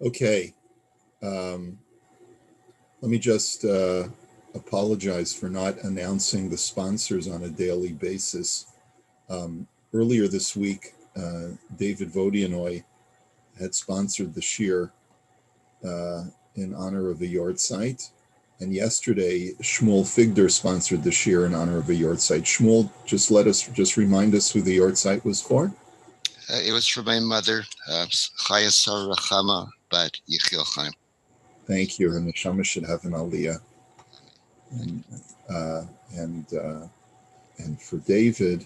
Okay. Let me just apologize for not announcing the sponsors on a daily basis. Earlier this week, David Vodianoy had sponsored the shir in honor of a yahrzeit. And yesterday, Shmuel Figder sponsored the shir in honor of a yahrzeit. Shmuel, just remind us who the yahrzeit was for. It was for my mother, Chaya Sarah Rachama Bat Yechiel Chaim. Thank you. Her neshama should have an aliyah. And for David,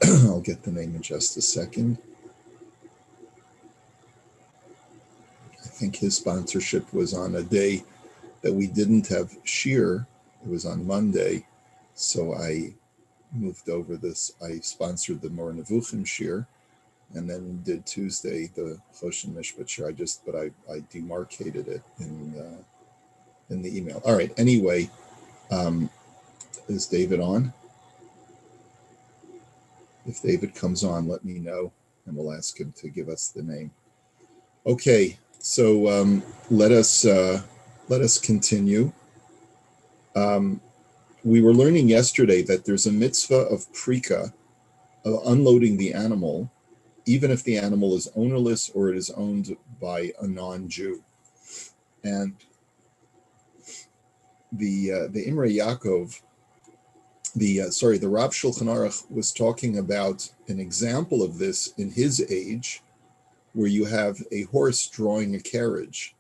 I'll get the name in just a second. I think his sponsorship was on a day that we didn't have shir. It was on Monday, so I moved over this. I sponsored the Mor Nevuchim shir, and then did Tuesday the Choshen Mishpat shir. I demarcated it in the email. All right. Anyway, is David on? If David comes on, let me know, and we'll ask him to give us the name. Okay, so let us continue. We were learning yesterday that there's a mitzvah of prika, of unloading the animal, even if the animal is ownerless or it is owned by a non-Jew. And the Imrei Yaakov, the Rav Shulchan Aruch was talking about an example of this in his age, where you have a horse drawing a carriage.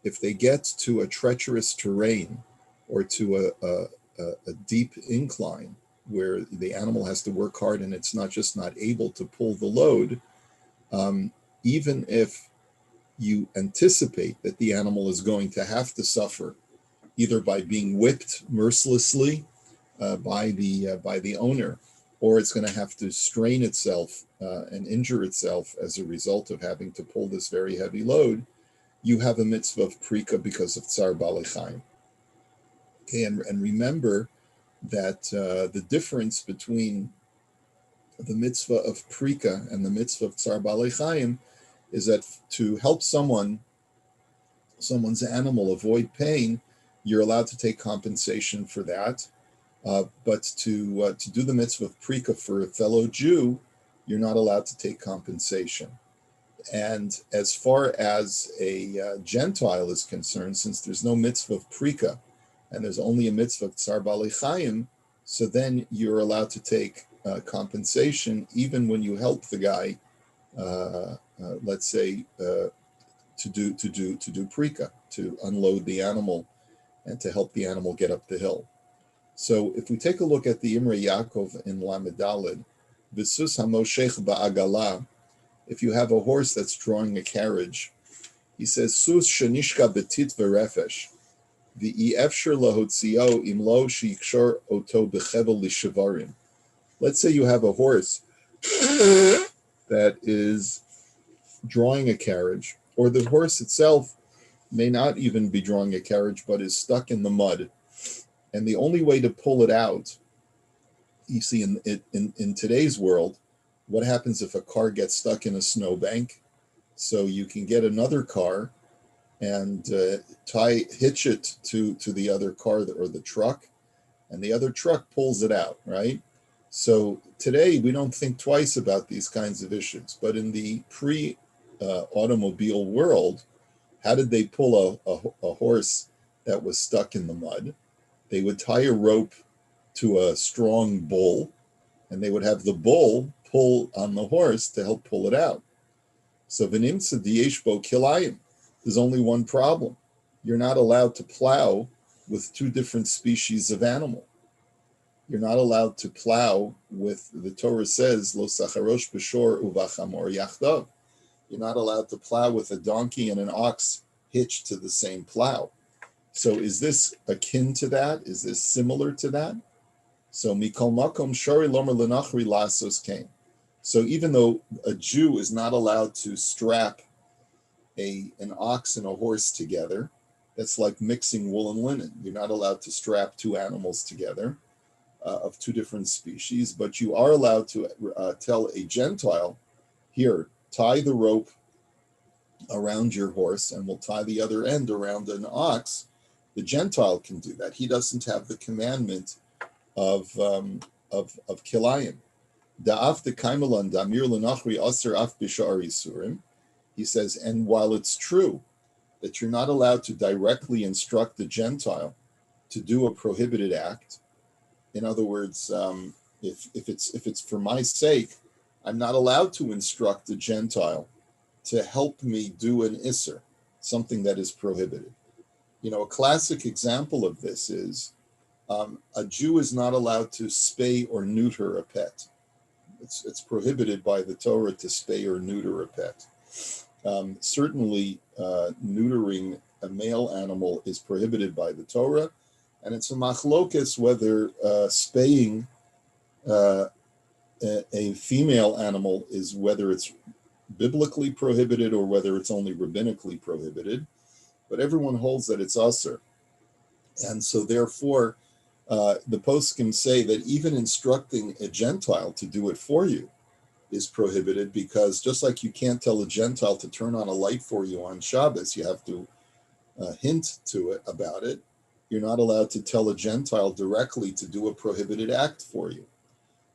If they get to a treacherous terrain or to a deep incline where the animal has to work hard and it's not able to pull the load, even if you anticipate that the animal is going to have to suffer, either by being whipped mercilessly by the owner, or it's going to have to strain itself and injure itself as a result of having to pull this very heavy load, you have a mitzvah of prika because of tsar balei chaim. Okay, and remember that the difference between the mitzvah of prika and the mitzvah of tsar balei chaim is that to help someone's animal avoid pain, you're allowed to take compensation for that. But to do the mitzvah of prika for a fellow Jew, you're not allowed to take compensation. And as far as a Gentile is concerned, since there's no mitzvah of prika and there's only a mitzvah of tsar balei chaim, so then you're allowed to take compensation even when you help the guy, let's say, to do prika, to unload the animal and to help the animal get up the hill. So if we take a look at the Imrei Yaakov in Lamed Daled, V'sus hamoshech ba'agala, if you have a horse that's drawing a carriage, he says, Sus shenishka betit v'refesh, v'i efsher lahotzio im lo sheyikshor oto b'chevel lishevarim. Let's say you have a horse that is drawing a carriage, or the horse itself may not even be drawing a carriage, but is stuck in the mud. And the only way to pull it out, you see, in today's world, what happens if a car gets stuck in a snowbank? So you can get another car and hitch it to the other car or the truck, and the other truck pulls it out, right? So today we don't think twice about these kinds of issues. But in the pre-automobile world, how did they pull a horse that was stuck in the mud? They would tie a rope to a strong bull, and they would have the bull pull on the horse to help pull it out. So v'nimtza d'yeshbo kilayim. There's only one problem. You're not allowed to plow with two different species of animal. You're not allowed to plow with, the Torah says, lo sacharosh b'shor uvachamor yachdav. You're not allowed to plow with a donkey and an ox hitched to the same plow. So is this akin to that? Is this similar to that? So mikol makom shari lomer lenachri lasos came. So even though a Jew is not allowed to strap an ox and a horse together, that's like mixing wool and linen. You're not allowed to strap two animals together of two different species, but you are allowed to tell a Gentile here, tie the rope around your horse and we'll tie the other end around an ox, the Gentile can do that. He doesn't have the commandment of kilayim. Da'af de kaimelan damir lenachri aser af bishar isurim. He says, and while it's true that you're not allowed to directly instruct the Gentile to do a prohibited act, in other words, if it's for my sake, I'm not allowed to instruct the Gentile to help me do an isser, something that is prohibited. A classic example of this is a Jew is not allowed to spay or neuter a pet. It's prohibited by the Torah to spay or neuter a pet. Certainly, neutering a male animal is prohibited by the Torah, and it's a machlokes whether spaying a female animal is whether it's biblically prohibited or whether it's only rabbinically prohibited, but everyone holds that it's usher. And so therefore, the poskim say that even instructing a Gentile to do it for you is prohibited, because just like you can't tell a Gentile to turn on a light for you on Shabbos, you have to hint to it about it. You're not allowed to tell a Gentile directly to do a prohibited act for you.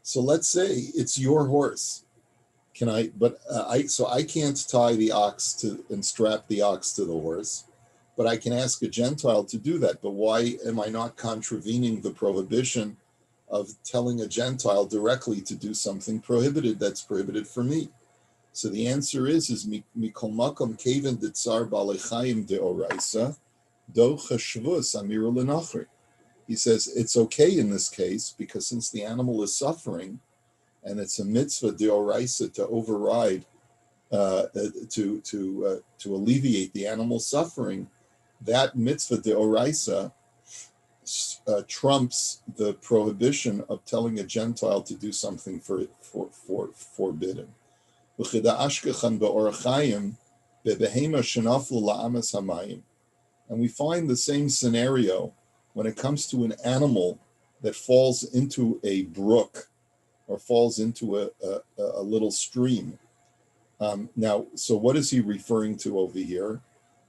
So let's say it's your horse. I can't tie the ox to and strap the ox to the horse, but I can ask a Gentile to do that. But why am I not contravening the prohibition of telling a Gentile directly to do something prohibited that's prohibited for me? So the answer is mikol makom keven ditzar balechayim deoraisa do chashvus amiru lenachri. He says it's okay in this case because since the animal is suffering, and it's a mitzvah deoraisa to override, to alleviate the animal's suffering, that mitzvah deoraisa trumps the prohibition of telling a Gentile to do something for forbidden. And we find the same scenario when it comes to an animal that falls into a brook or falls into a little stream. Now, so what is he referring to over here?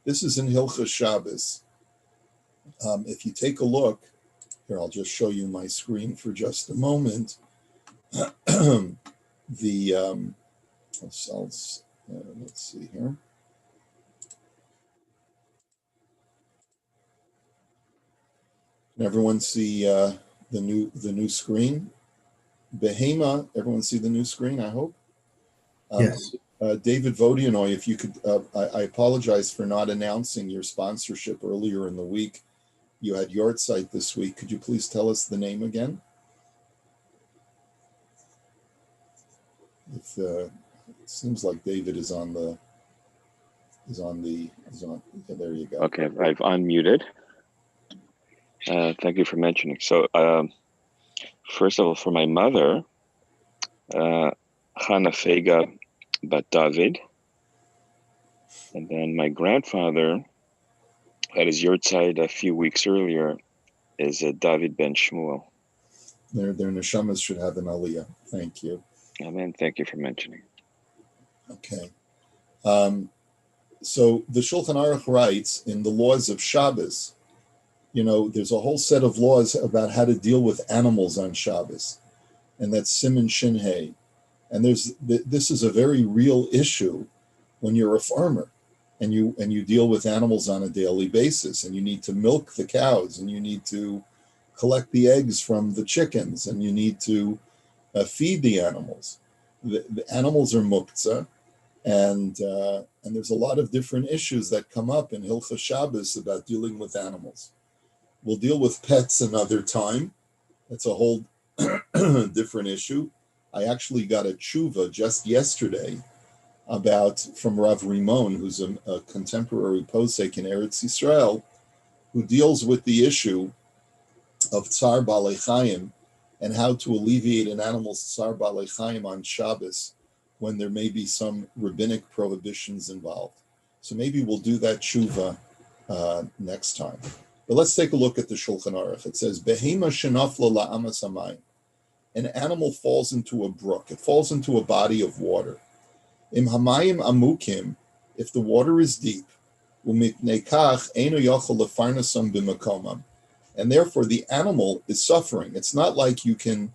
This is in Hilchos Shabbos. If you take a look, here, I'll just show you my screen for just a moment. Let's see here. Can everyone see the new screen? Behema, everyone see the new screen, I hope? Yes. David Vodianoy, if you could, I apologize for not announcing your sponsorship earlier in the week. You had Yard Site this week. Could you please tell us the name again? It seems like David is on. Yeah, there you go. Okay, I've unmuted. Thank you for mentioning. So, first of all, for my mother, Hannah Fega Bat David, and then my grandfather, at his yurtzeit a few weeks earlier, is David Ben Shmuel. Their neshamas should have an aliyah. Thank you. Amen. Thank you for mentioning. Okay. So the Shulchan Aruch writes in the laws of Shabbos, there's a whole set of laws about how to deal with animals on Shabbos, and that's Siman Shin Hey. And this is a very real issue when you're a farmer and you deal with animals on a daily basis, and you need to milk the cows, and you need to collect the eggs from the chickens, and you need to feed the animals. The animals are muktzah, and there's a lot of different issues that come up in Hilchos Shabbos about dealing with animals. We'll deal with pets another time. That's a whole different issue. I actually got a tshuva just yesterday from Rav Rimon, who's a contemporary posek in Eretz Yisrael, who deals with the issue of tsar balei chayim and how to alleviate an animal's tsar balei chayim on Shabbos when there may be some rabbinic prohibitions involved. So maybe we'll do that tshuva next time. But let's take a look at the Shulchan Aruch. It says, Behema shenafla la'amas hamayim. An animal falls into a brook. It falls into a body of water. Im hamayim amukim, if the water is deep, umipnei kach eino yochel lefarnasam b'makomam, and therefore the animal is suffering. It's not like you can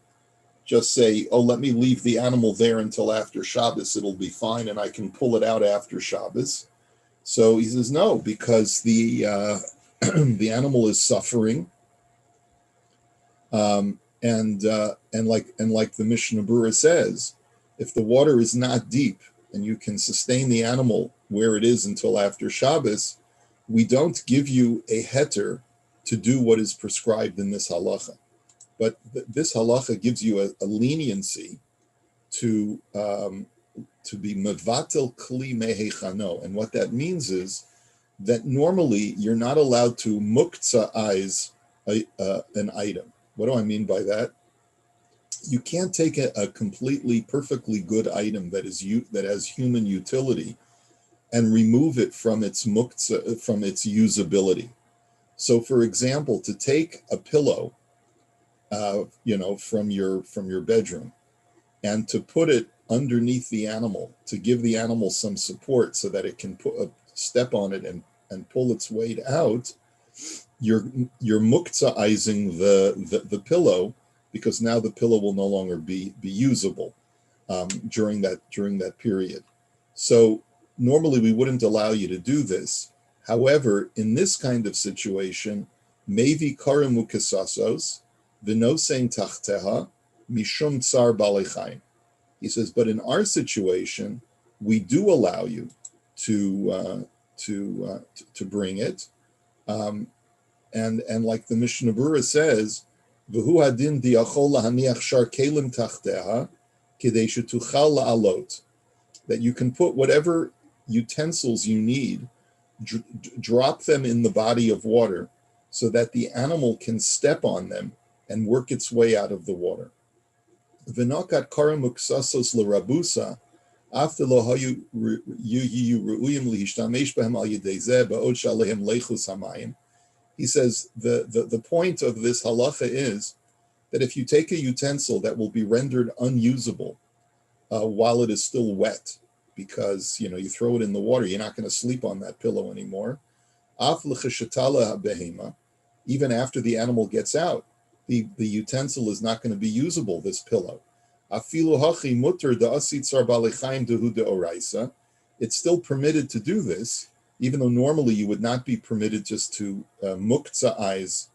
just say, oh, let me leave the animal there until after Shabbos, it'll be fine, and I can pull it out after Shabbos. So he says, no, because the the animal is suffering, and like the Mishnah Berurah says, if the water is not deep and you can sustain the animal where it is until after Shabbos, we don't give you a heter to do what is prescribed in this halacha. But this halacha gives you a leniency to be mevatel kli mehechano, and what that means is that normally you're not allowed to muktzaiz an item. What do I mean by that? You can't take a completely perfectly good item that has human utility and remove it from its from its usability. So, for example, to take a pillow, from your bedroom, and to put it underneath the animal to give the animal some support so that it can step on it and pull its weight out, you're muktza'izing the pillow, because now the pillow will no longer be usable during that period. So normally we wouldn't allow you to do this. However, in this kind of situation, mevi karim ukesasos v'nosein tachteha mishum tsar balei. He says, but in our situation, we do allow you to bring it, and like the Mishnah Berurah says, v'hu hadin diachol lahaniach shar kelim tachteha kidei shetuchal la'alot, that you can put whatever utensils you need, drop them in the body of water so that the animal can step on them and work its way out of the water. V'nokat karam uksasos l'rabusa, after lo hayu ru'uyim lihishtamesh behem al yedei zeh ba'od shalehem leichus hamayim. He says the point of this halacha is that if you take a utensil that will be rendered unusable while it is still wet, because you throw it in the water, you're not going to sleep on that pillow anymore. Af l'cheshetala behema, even after the animal gets out, the utensil is not going to be usable, this pillow. Afilu hachi mutter da'asit sar balei dehu deoraisa. It's still permitted to do this, even though normally you would not be permitted just to muktzaiz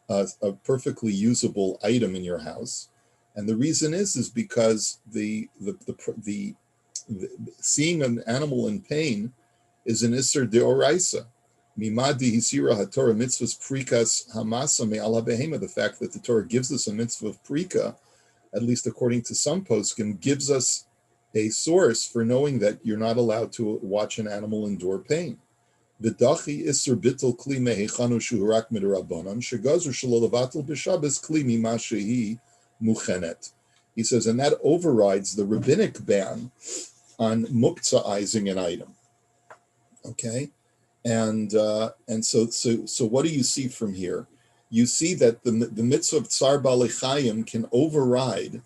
a perfectly usable item in your house. And the reason is because the seeing an animal in pain is an isser deoraisa. Mimadi hisira haTorah mitzvahs prikas hamasa me'ala behema. The fact that the Torah gives us a mitzvah of prika, at least according to some poskim, gives us a source for knowing that you're not allowed to watch an animal endure pain. V'dachi isser bittul kli mehechanu shuhurak midrabanan shegazer shelo levatel b'shabbos kli mima shehi muchenet. He says, and that overrides the rabbinic ban on muktza'izing an item. Okay, and so what do you see from here? You see that the mitzvah of tsar balei chayim can override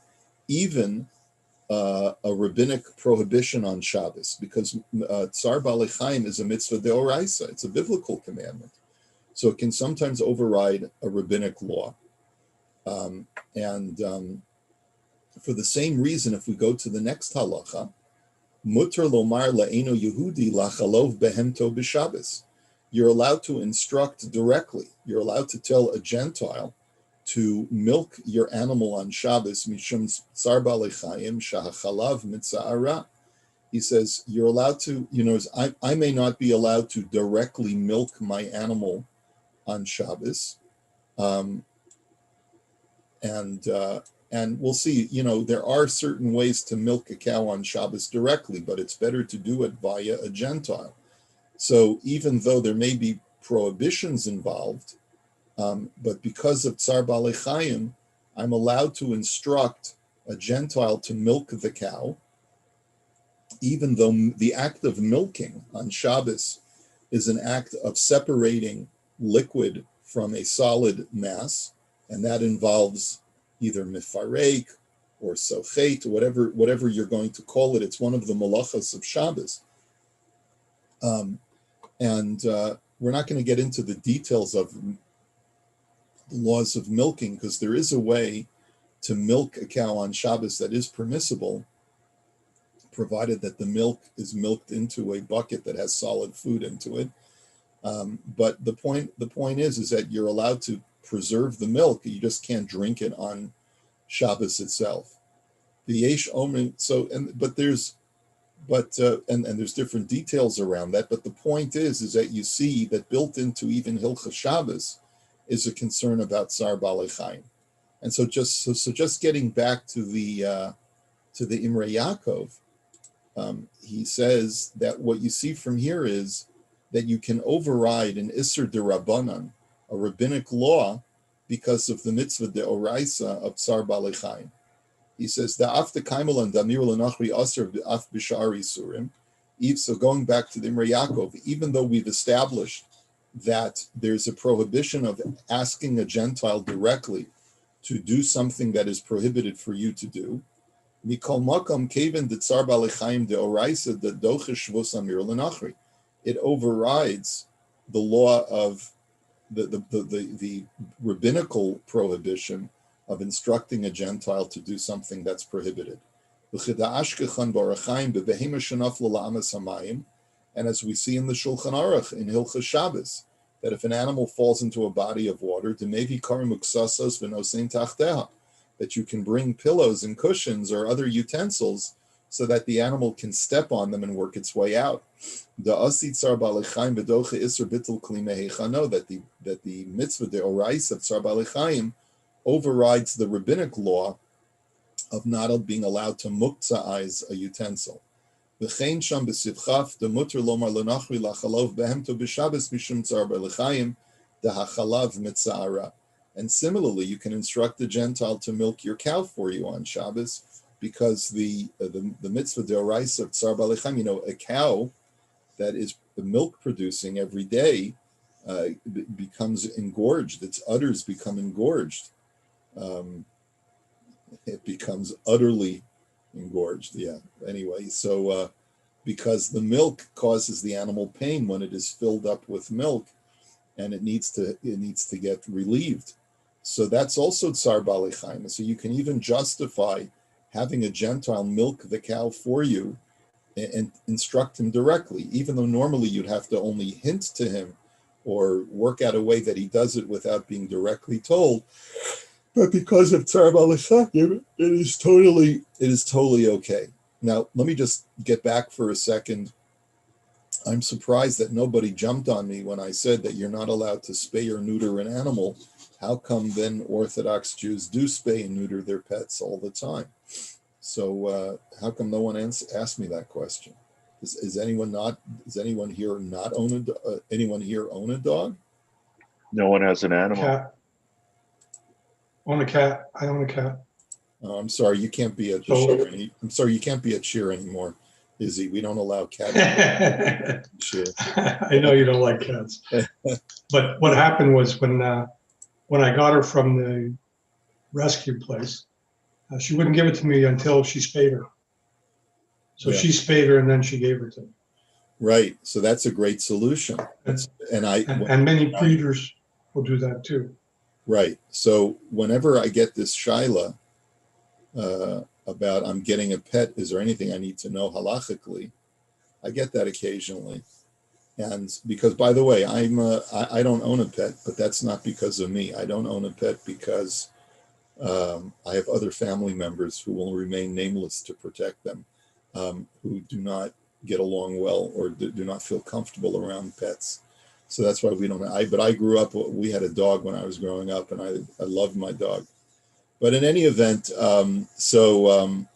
even a rabbinic prohibition on Shabbos, because tsar balei chayim is a mitzvah deoraisa. It's a biblical commandment, so it can sometimes override a rabbinic law. For the same reason, if we go to the next halacha, mutter lomar la'eno Yehudi lachalov behemto b'Shabbos. You're allowed to instruct directly. You're allowed to tell a Gentile to milk your animal on Shabbos, mishum tsar balei chayim shahachalav mitza'ara. He says you're allowed to, I may not be allowed to directly milk my animal on Shabbos, and we'll see, there are certain ways to milk a cow on Shabbos directly, but it's better to do it via a Gentile. So even though there may be prohibitions involved, but because of Tsar Balei Chayim, I'm allowed to instruct a Gentile to milk the cow, even though the act of milking on Shabbos is an act of separating liquid from a solid mass, and that involves either mifarek or sochet, whatever you're going to call it. It's one of the malachas of Shabbos. And we're not going to get into the details of the laws of milking, because there is a way to milk a cow on Shabbos that is permissible, provided that the milk is milked into a bucket that has solid food into it. But the point is that you're allowed to preserve the milk. You just can't drink it on Shabbos itself. The yesh omrim. And there's different details around that. But the point is that you see that built into even Hilchos Shabbos is a concern about Tsar Balei Chaim. And so just getting back to the Imrei Yaakov, he says that what you see from here is that you can override an Isser D'Rabbanan, a rabbinic law, because of the mitzvah de'oraisa of Tsar Balei Chaim. He says, "Da'af dekaimal and damir l'nachri aser b'af b'shar isurim." So going back to the Imrei Yaakov, even though we've established that there's a prohibition of asking a Gentile directly to do something that is prohibited for you to do, mikol makam keven de'tzar balei chaim de'oraisa de'dochesh shvus amir l'nachri. It overrides the law of the rabbinical prohibition of instructing a Gentile to do something that's prohibited. And as we see in the Shulchan Aruch in Hilchos Shabbos, that if an animal falls into a body of water, that you can bring pillows and cushions or other utensils so that the animal can step on them and work its way out. That the mitzvah de'oraisa of Tsar Balei Chaim overrides the rabbinic law of not being allowed to muktzaiz a utensil. And similarly, you can instruct the Gentile to milk your cow for you on Shabbos, because the mitzvah de'oraisa of Tsar Balei Chaim, a cow that is milk producing every day becomes engorged. Its udders become engorged. It becomes utterly engorged. Yeah. Anyway, so because the milk causes the animal pain when it is filled up with milk, and it needs to get relieved. So that's also Tsar Balei Chaim. So you can even justify having a Gentile milk the cow for you and instruct him directly, even though normally you'd have to only hint to him or work out a way that he does it without being directly told. But because of Tsar Balei Chaim, it is totally okay. Now, let me just get back for a second. I'm surprised that nobody jumped on me when I said that you're not allowed to spay or neuter an animal. How come then Orthodox Jews do spay and neuter their pets all the time? So how come no one asked me that question? Does anyone here own a dog? No one has an animal. Cat. Own a cat. I own a cat. Oh, I'm sorry, you can't be at the cheer. I'm sorry, you can't be at cheer anymore, Izzy. We don't allow cat cheer. I know you don't like cats, but what happened was when I got her from the rescue place, she wouldn't give it to me until she spayed her. So she spayed her and then she gave her to me. Right. So that's a great solution. And many breeders will do that too. Right. So whenever I get this shaila about I'm getting a pet, is there anything I need to know halachically? I get that occasionally. And because, by the way, I don't own a pet, but that's not because of me. I don't own a pet because I have other family members who will remain nameless to protect them, who do not get along well or do not feel comfortable around pets. So that's why we don't. But I grew up. We had a dog when I was growing up, and I loved my dog. But in any event, so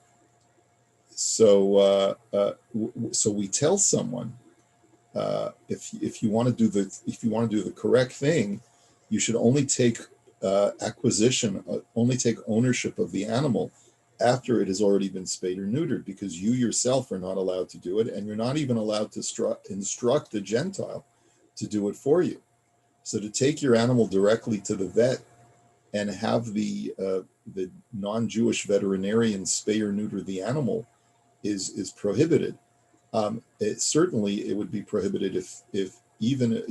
we tell someone if you want to do the correct thing, you should only take only take ownership of the animal after it has already been spayed or neutered, because you yourself are not allowed to do it, and you're not even allowed to instruct a Gentile to do it for you. So to take your animal directly to the vet and have the non-Jewish veterinarian spay or neuter the animal is prohibited. Certainly, it would be prohibited if even,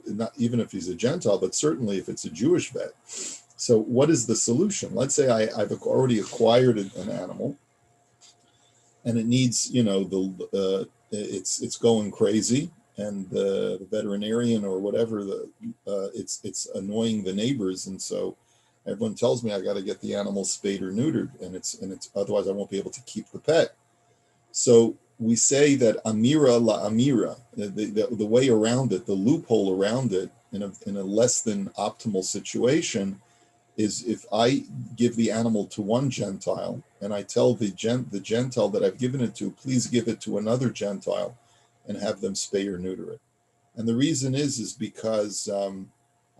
not even if he's a Gentile, but certainly if it's a Jewish vet. So what is the solution? Let's say I've already acquired an animal, and it needs, it's going crazy, and the veterinarian or whatever, it's annoying the neighbors, and so everyone tells me I got to get the animal spayed or neutered, and it's otherwise I won't be able to keep the pet. So we say that amira la amira, the way around it, the loophole around it, in a less than optimal situation, is if I give the animal to one Gentile and I tell the Gentile that I've given it to, please give it to another Gentile and have them spay or neuter it. And the reason is because I'm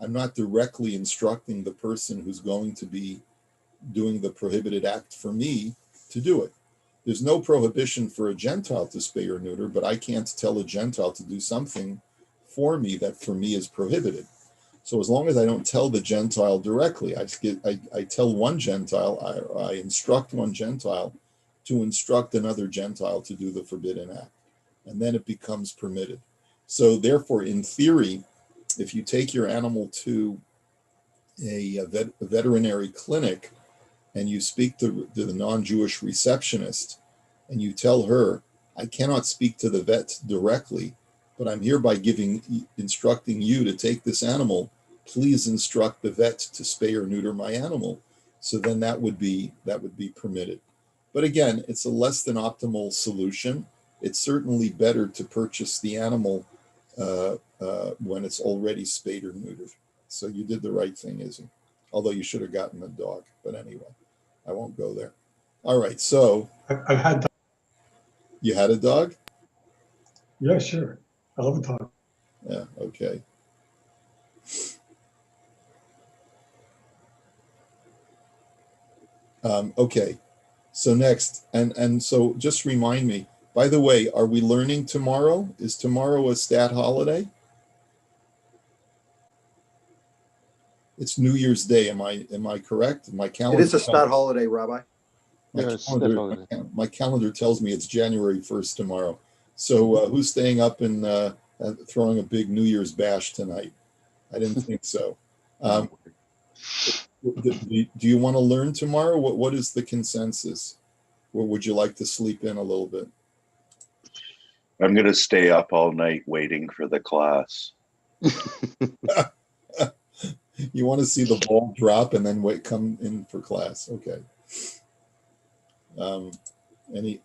not directly instructing the person who's going to be doing the prohibited act for me to do it. There's no prohibition for a Gentile to spay or neuter, but I can't tell a Gentile to do something for me that for me is prohibited. So as long as I don't tell the Gentile directly, I tell one Gentile, I instruct one Gentile to instruct another Gentile to do the forbidden act. And then it becomes permitted. So therefore, in theory, if you take your animal to a veterinary clinic and you speak to the non-Jewish receptionist and you tell her, I cannot speak to the vet directly, but I'm hereby instructing you to take this animal. Please instruct the vet to spay or neuter my animal. So then that would be permitted. But again, it's a less than optimal solution. It's certainly better to purchase the animal when it's already spayed or neutered. So you did the right thing, Izzy. Although you should have gotten a dog. But anyway, I won't go there. All right. So I've had dogs. You had a dog? Yeah, sure. I love a dog. Yeah. Okay. Okay. So next, and so just remind me. By the way, are we learning tomorrow? Is tomorrow a stat holiday? It's New Year's Day. Am I correct? My calendar. It is a stat holiday, Rabbi. My calendar tells me it's January 1st tomorrow. So who's staying up and throwing a big New Year's bash tonight? I didn't think so. Do you want to learn tomorrow? What is the consensus? Or would you like to sleep in a little bit? I'm going to stay up all night waiting for the class. You want to see the ball drop and then come in for class. Okay.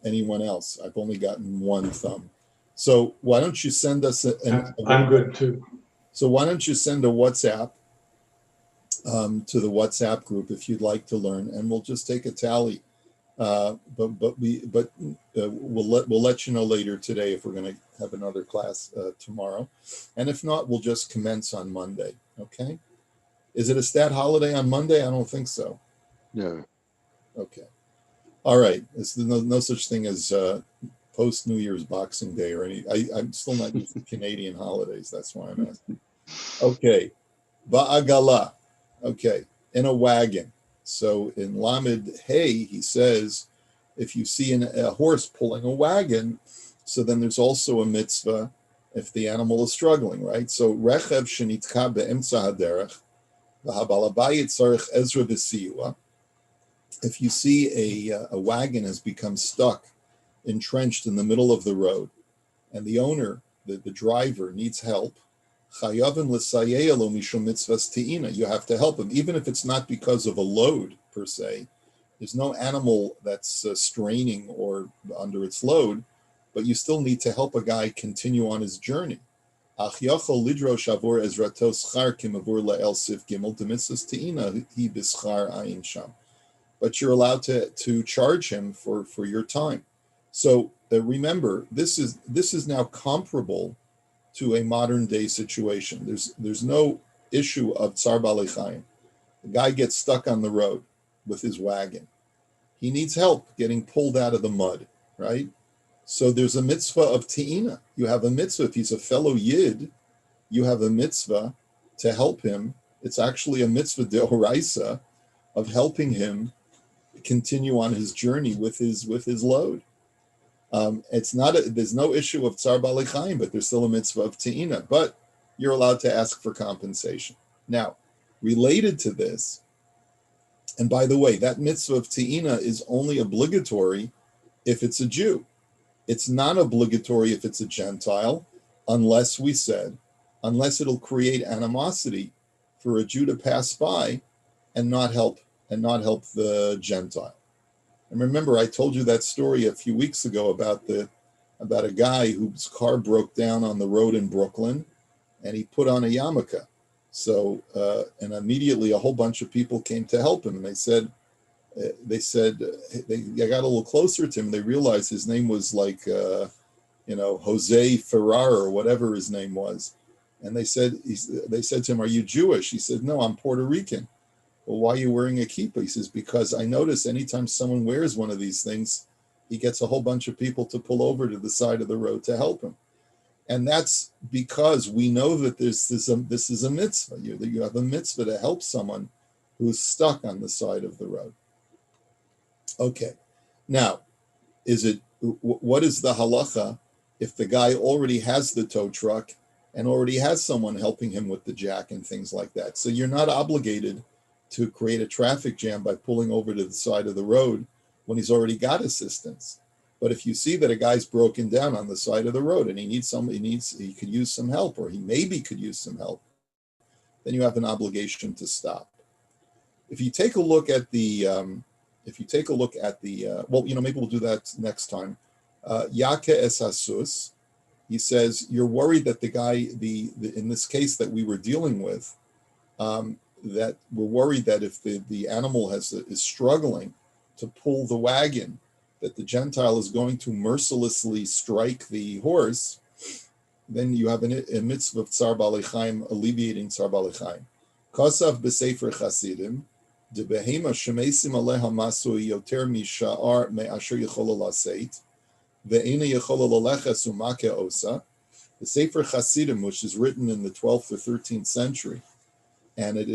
Anyone else? I've only gotten one thumb. So why don't you send us I'm good too. So why don't you send a WhatsApp to the WhatsApp group if you'd like to learn, and we'll just take a tally. We'll let you know later today if we're going to have another class tomorrow, and if not, we'll just commence on Monday. Okay. Is it a stat holiday on Monday? I don't think so. No. Okay. All right. There's no such thing as post New Year's Boxing Day or any. I'm still not used to Canadian holidays. That's why I'm asking. Okay. Ba'agala. Okay. In a wagon. So in Lamed Hey, he says, if you see a horse pulling a wagon, so then there's also a mitzvah if the animal is struggling, right? So rechev shenitka be'emtza haderech. If you see a wagon has become stuck, entrenched in the middle of the road, and the owner, the driver, needs help, you have to help him, even if it's not because of a load per se. There's no animal that's straining or under its load, but you still need to help a guy continue on his journey. But you're allowed to charge him for your time. So remember, this is now comparable to a modern day situation. There's no issue of tsar balei chayim. The guy gets stuck on the road with his wagon. He needs help getting pulled out of the mud, right? So there's a mitzvah of te'ina. You have a mitzvah. If he's a fellow Yid, you have a mitzvah to help him. It's actually a mitzvah deoraisa of helping him continue on his journey with his load. It's not there's no issue of tsar balei chaim, but there's still a mitzvah of te'ina. But you're allowed to ask for compensation. Now, related to this, and by the way, that mitzvah of te'ina is only obligatory if it's a Jew. It's not obligatory if it's a Gentile, unless it'll create animosity for a Jew to pass by and not help the Gentile. And remember, I told you that story a few weeks ago about a guy whose car broke down on the road in Brooklyn, and he put on a yarmulke. So, and immediately a whole bunch of people came to help him, and they got a little closer to him. They realized his name was like, Jose Ferrar or whatever his name was. And they said to him, "Are you Jewish?" He said, "No, I'm Puerto Rican." "Well, why are you wearing a kippah?" He says, "Because I notice anytime someone wears one of these things, he gets a whole bunch of people to pull over to the side of the road to help him." And that's because we know that this is a mitzvah. You have a mitzvah to help someone who's stuck on the side of the road. Okay, now, what is the halacha if the guy already has the tow truck and already has someone helping him with the jack and things like that? So you're not obligated to create a traffic jam by pulling over to the side of the road when he's already got assistance. But if you see that a guy's broken down on the side of the road and he could use some help, or he maybe could use some help, then you have an obligation to stop. If you take a look at the, maybe we'll do that next time. Yake es hasus, he says, you're worried that the guy, in this case that we were dealing with, that we're worried that if the animal is struggling to pull the wagon, that the Gentile is going to mercilessly strike the horse, then you have a mitzvah of tsar balei chaim, alleviating tsar balei chaim. Kosav b'sefer chasidim, de behema shemesim aleha masu yoter misha'ar me'asher yichola laseit, ve'ena yichola laleches umake osa. The Sefer Chasidim, which is written in the 12th or 13th century, and it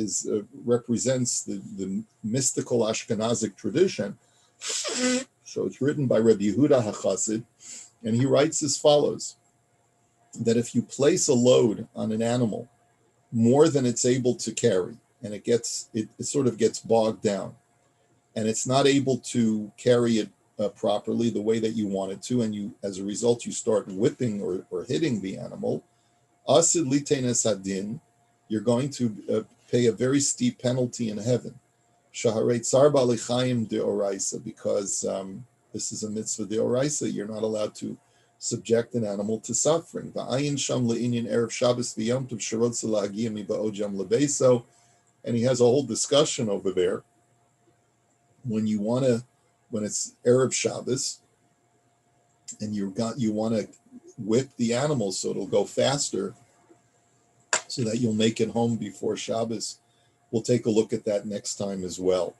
represents the mystical Ashkenazic tradition. So it's written by Rabbi Yehuda HaChassid, and he writes as follows, that if you place a load on an animal more than it's able to carry, and it sort of gets bogged down, and it's not able to carry it properly the way that you want it to, and as a result you start whipping or hitting the animal, asid litenes hadin, you're going to pay a very steep penalty in heaven. Shaharei tsar balei chaim de oraisa, because this is a mitzvah de oraisa. You're not allowed to subject an animal to suffering. Va'ayin sham le'inyan erev Shabbos v'yom tov sherot zelagia miba'od yom lebeso, and he has a whole discussion over there. When it's erev Shabbos, and you want to whip the animal so it'll go faster, so that you'll make it home before Shabbos. We'll take a look at that next time as well.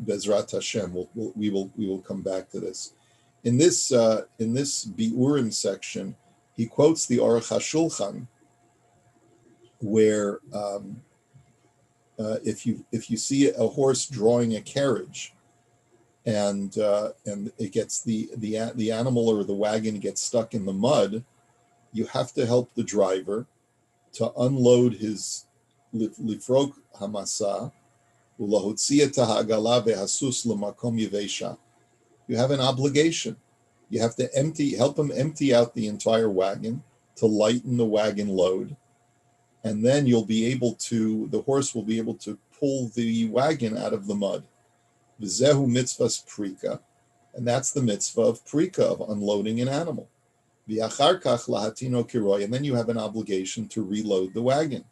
Bezrat Hashem, we will come back to this. In this Biurim section, he quotes the Aruch HaShulchan, where if you see a horse drawing a carriage, and it gets the animal or the wagon gets stuck in the mud, you have to help the driver to unload his lifrok hamasa ulahotzia tahagala vehasus lemakom yivesha. You have an obligation. You have to help him empty out the entire wagon to lighten the wagon load, and then the horse will be able to pull the wagon out of the mud. V'zehu mitzvahs prika, and that's the mitzvah of prika, of unloading an animal. V'achar kach lahatino kiroi, and then you have an obligation to reload the wagon.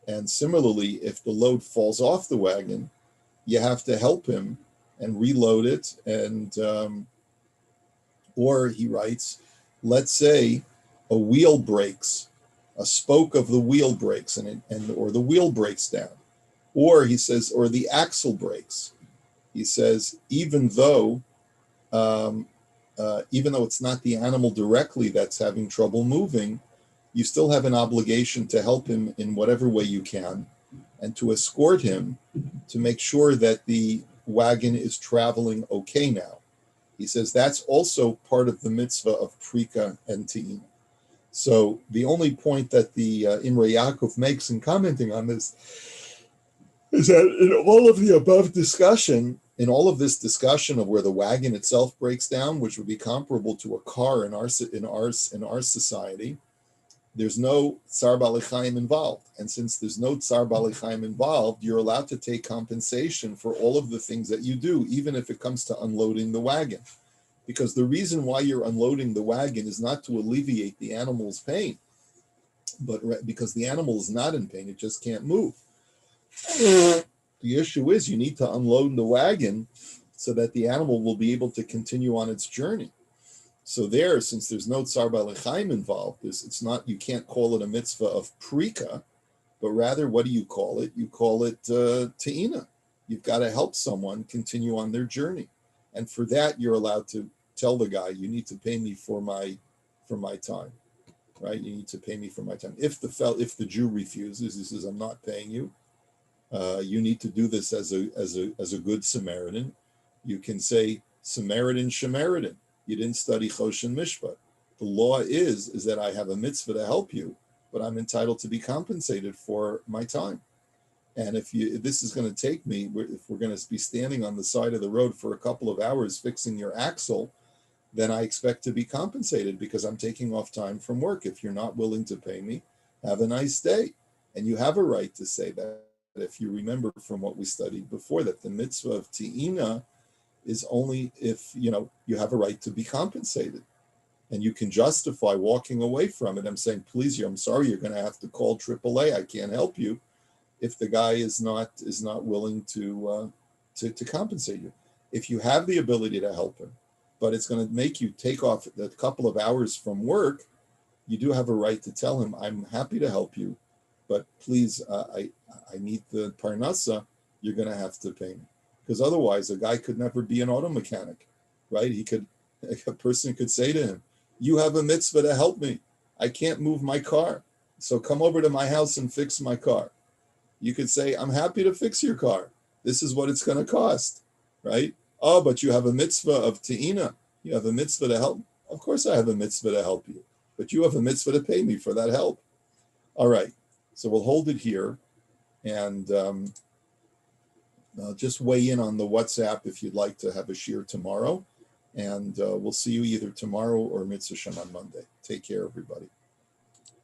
And similarly, if the load falls off the wagon, you have to help him and reload it. And or he writes, let's say a wheel breaks, a spoke of the wheel breaks, or the wheel breaks down, or he says, or the axle breaks. He says, even though it's not the animal directly that's having trouble moving, you still have an obligation to help him in whatever way you can and to escort him to make sure that the wagon is traveling okay now. He says that's also part of the mitzvah of Prika and Te'ina. So the only point that the Imrei Yaakov makes in commenting on this is that in all of the above discussion, in all of this discussion of where the wagon itself breaks down, which would be comparable to a car in our society, there's no tsar b'alechaim involved. And since there's no tsar b'alechaim involved, you're allowed to take compensation for all of the things that you do, even if it comes to unloading the wagon. Because the reason why you're unloading the wagon is not to alleviate the animal's pain, but because the animal is not in pain, it just can't move. The issue is you need to unload the wagon so that the animal will be able to continue on its journey. So there, since there's no tsar b'alechaim involved, it's not, you can't call it a mitzvah of prika, but rather, what do you call it? You call it te'ina. You've got to help someone continue on their journey. And for that, you're allowed to tell the guy, you need to pay me for my time, right? You need to pay me for my time. If the Jew refuses, he says, I'm not paying you. You need to do this as a good Samaritan. You can say Samaritan Shemaritan. You didn't study Choshen Mishpat. The law is that I have a mitzvah to help you, but I'm entitled to be compensated for my time. And if this is going to take me, if we're going to be standing on the side of the road for a couple of hours fixing your axle, then I expect to be compensated because I'm taking off time from work. If you're not willing to pay me, have a nice day. And you have a right to say that. If you remember from what we studied before, that the mitzvah of Te'ina is only if, you have a right to be compensated. And you can justify walking away from it. I'm saying, please, I'm sorry, you're going to have to call AAA. I can't help you. If the guy is not willing to compensate you. If you have the ability to help him, but it's going to make you take off a couple of hours from work, you do have a right to tell him, I'm happy to help you, but please, I need the parnasa, you're going to have to pay me. Because otherwise, a guy could never be an auto mechanic, right? A person could say to him, you have a mitzvah to help me. I can't move my car. So come over to my house and fix my car. You could say, I'm happy to fix your car. This is what it's going to cost, right? Oh, but you have a mitzvah of te'ina. You have a mitzvah to help. Of course I have a mitzvah to help you, but you have a mitzvah to pay me for that help. All right, so we'll hold it here and just weigh in on the WhatsApp if you'd like to have a shiur tomorrow. And we'll see you either tomorrow or Mitzvah Shem on Monday. Take care, everybody.